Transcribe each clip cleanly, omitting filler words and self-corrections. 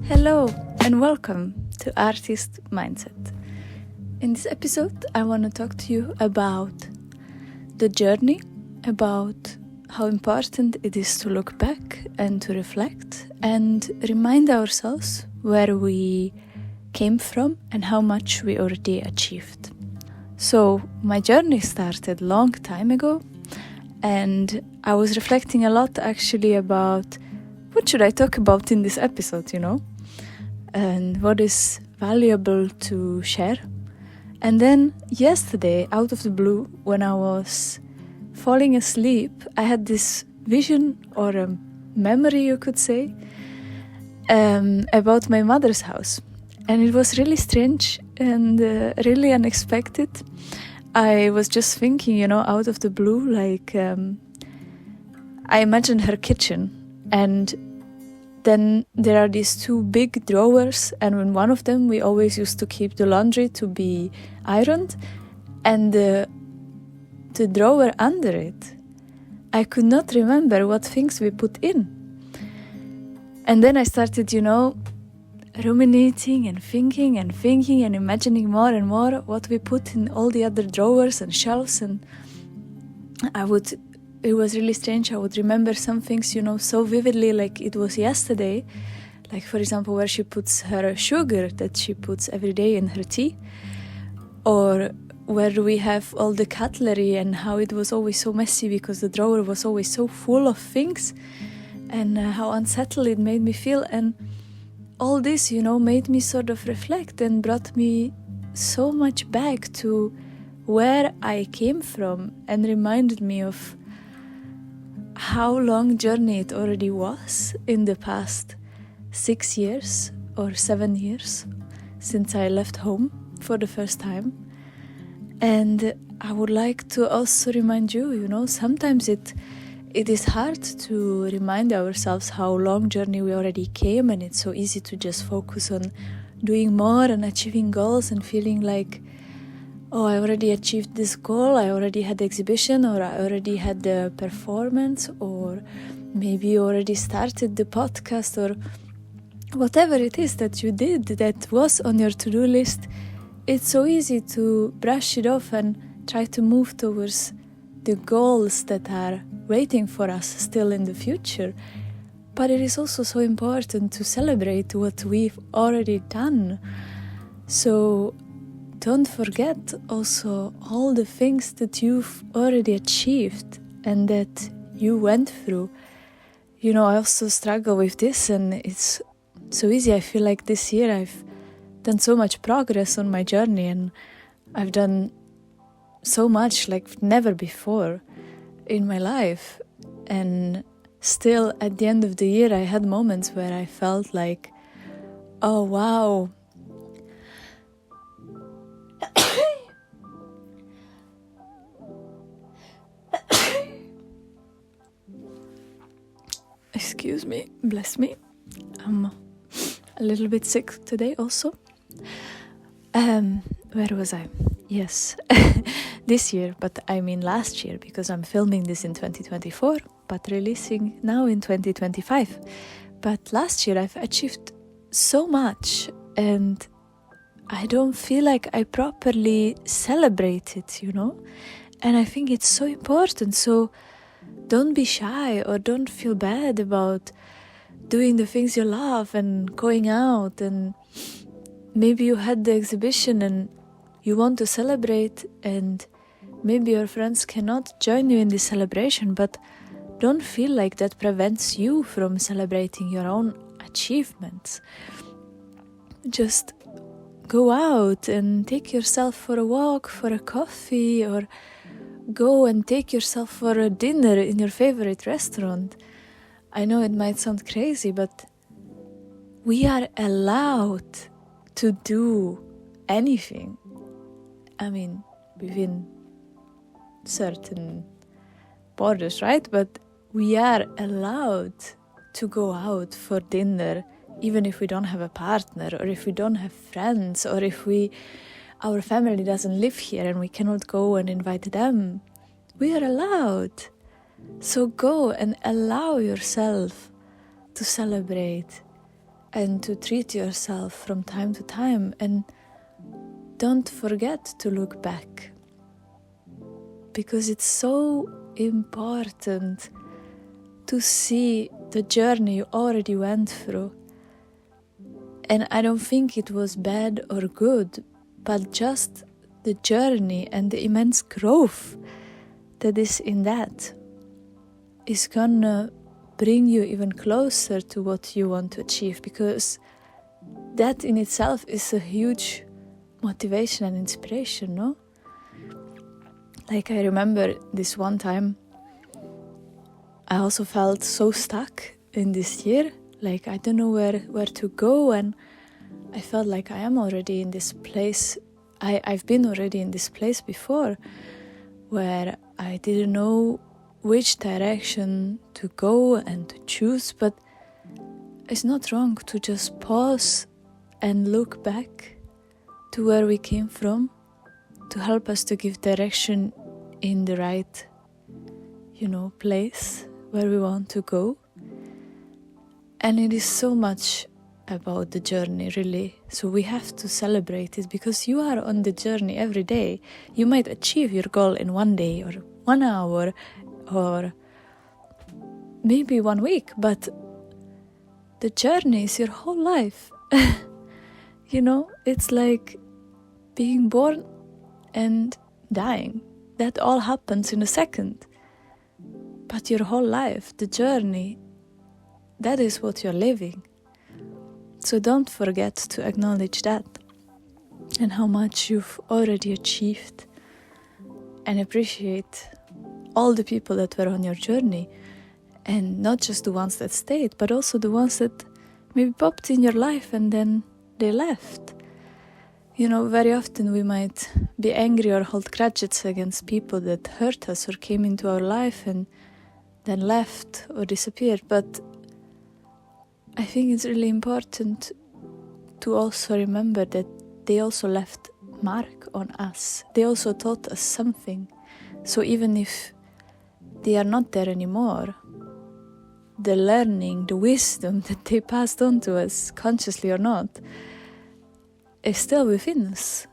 Hello and welcome to Artist Mindset. In this episode, I want to talk to you about the journey, about how important it is to look back and to reflect and remind ourselves where we came from and how much we already achieved. So my journey started a long time ago, and I was reflecting a lot actually about what should I talk about in this episode, and what is valuable to share. And then yesterday, out of the blue, when I was falling asleep, I had this vision or a memory, you could say, about my mother's house. And it was really strange and really unexpected. I was just thinking, out of the blue, I imagined her kitchen, and then there are these two big drawers, and in one of them we always used to keep the laundry to be ironed, and the drawer under it, I could not remember what things we put in. And then I started, ruminating and thinking and imagining more and more what we put in all the other drawers and shelves, and it was really strange. I would remember some things, so vividly, like it was yesterday. Like, for example, where she puts her sugar that she puts every day in her tea. Or where we have all the cutlery and how it was always so messy because the drawer was always so full of things. And how unsettled it made me feel. And all this, made me sort of reflect and brought me so much back to where I came from and reminded me of how long journey it already was in the past 6 years or 7 years since I left home for the first time. And I would like to also remind you, sometimes it is hard to remind ourselves how long journey we already came, and it's so easy to just focus on doing more and achieving goals and feeling like, oh, I already achieved this goal, I already had the exhibition, or I already had the performance, or maybe you already started the podcast, or whatever it is that you did that was on your to-do list. It's so easy to brush it off and try to move towards the goals that are waiting for us still in the future. But it is also so important to celebrate what we've already done. So don't forget also all the things that you've already achieved and that you went through. I also struggle with this, and it's so easy. I feel like this year I've done so much progress on my journey, and I've done so much like never before in my life. And still at the end of the year I had moments where I felt like, oh wow, excuse me, bless me, I'm a little bit sick today also. Where was I? Yes, this year, but I mean last year, because I'm filming this in 2024 but releasing now in 2025. But last year I've achieved so much, and I don't feel like I properly celebrate it, and I think it's so important. So don't be shy or don't feel bad about doing the things you love and going out. And maybe you had the exhibition and you want to celebrate, and maybe your friends cannot join you in this celebration, but don't feel like that prevents you from celebrating your own achievements. Just go out and take yourself for a walk, for a coffee, or go and take yourself for a dinner in your favorite restaurant. I know it might sound crazy, but we are allowed to do anything. I mean, within certain borders, right? But we are allowed to go out for dinner, even if we don't have a partner, or if we don't have friends, or if our family doesn't live here and we cannot go and invite them. We are allowed. So go and allow yourself to celebrate and to treat yourself from time to time, and don't forget to look back, because it's so important to see the journey you already went through. And I don't think it was bad or good, but just the journey and the immense growth that is in that is gonna bring you even closer to what you want to achieve, because that in itself is a huge motivation and inspiration, no? Like, I remember this one time I also felt so stuck in this year, like I don't know where to go, and I felt like I am already in this place. I've been already in this place before, where I didn't know which direction to go and to choose, but it's not wrong to just pause and look back to where we came from, to help us to give direction in the right, place where we want to go. And it is so much about the journey, really. So we have to celebrate it, because you are on the journey every day. You might achieve your goal in 1 day or 1 hour or maybe 1 week, but the journey is your whole life. It's like being born and dying. That all happens in a second. But your whole life, the journey, that is what you're living. So don't forget to acknowledge that and how much you've already achieved, and appreciate all the people that were on your journey, and not just the ones that stayed, but also the ones that maybe popped in your life and then they left. Very often we might be angry or hold grudges against people that hurt us or came into our life and then left or disappeared, but I think it's really important to also remember that they also left mark on us. They also taught us something. So even if they are not there anymore, the learning, the wisdom that they passed on to us, consciously or not, is still within us.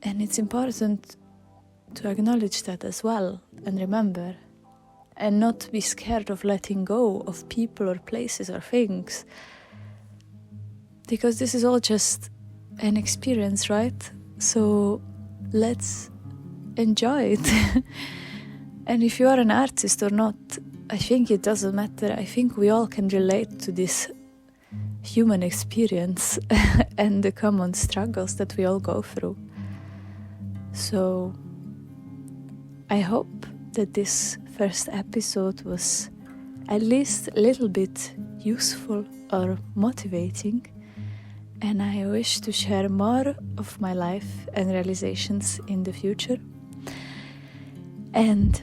And it's important to acknowledge that as well, and remember, and not be scared of letting go of people or places or things, because this is all just an experience, right? So let's enjoy it. And if you are an artist or not, I think it doesn't matter. I think we all can relate to this human experience and the common struggles that we all go through. So I hope that this first episode was at least a little bit useful or motivating, and I wish to share more of my life and realizations in the future. And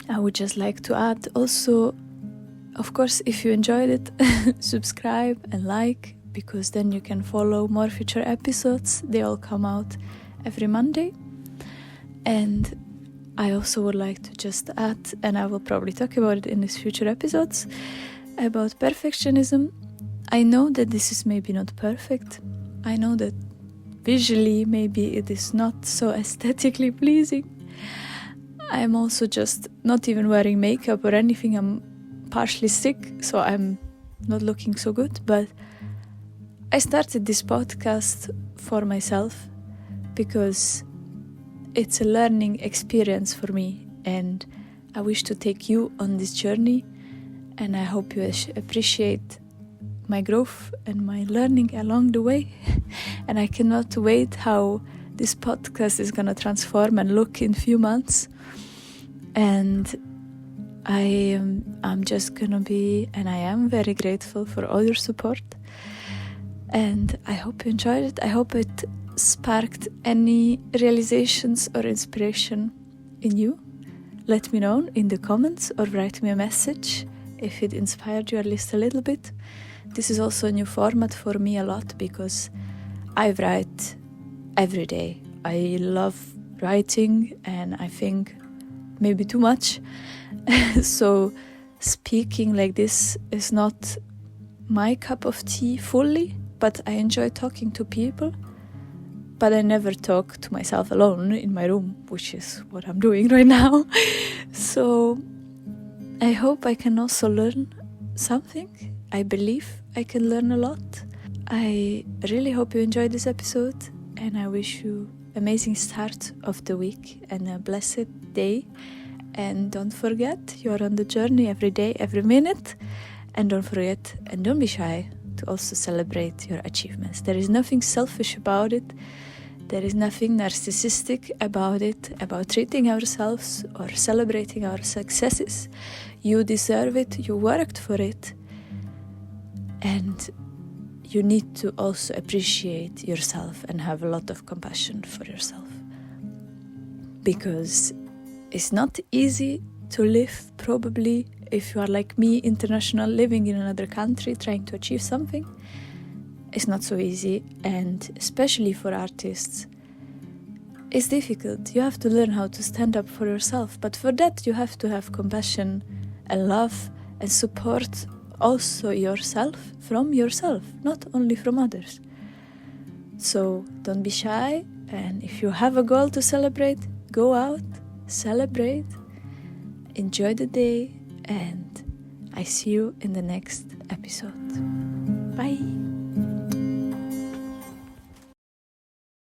I would just like to add also, of course, if you enjoyed it, subscribe and like, because then you can follow more future episodes. They all come out every Monday. And I also would like to just add, and I will probably talk about it in these future episodes, about perfectionism. I know that this is maybe not perfect. I know that visually maybe it is not so aesthetically pleasing. I'm also just not even wearing makeup or anything. I'm partially sick, so I'm not looking so good. But I started this podcast for myself because it's a learning experience for me, and I wish to take you on this journey, and I hope you appreciate my growth and my learning along the way. And I cannot wait how this podcast is gonna transform and look in few months. And I'm just gonna be, and I am very grateful for all your support, and I hope you enjoyed it. I hope it sparked any realizations or inspiration in you. Let me know in the comments or write me a message if it inspired you at least a little bit. This is also a new format for me a lot, because I write every day. I love writing, and I think maybe too much. So speaking like this is not my cup of tea fully, but I enjoy talking to people. But I never talk to myself alone in my room, which is what I'm doing right now. So I hope I can also learn something. I believe I can learn a lot. I really hope you enjoyed this episode, and I wish you an amazing start of the week and a blessed day. And don't forget, you're on the journey every day, every minute. And don't forget, and don't be shy, to also celebrate your achievements. There is nothing selfish about it. There is nothing narcissistic about it, about treating ourselves or celebrating our successes. You deserve it, you worked for it. And you need to also appreciate yourself and have a lot of compassion for yourself. Because it's not easy to live, probably, if you are like me, international, living in another country, trying to achieve something. It's not so easy, and especially for artists, it's difficult. You have to learn how to stand up for yourself, but for that you have to have compassion and love and support also yourself, from yourself, not only from others. So don't be shy, and if you have a goal to celebrate, go out, celebrate, enjoy the day, and I see you in the next episode. Bye!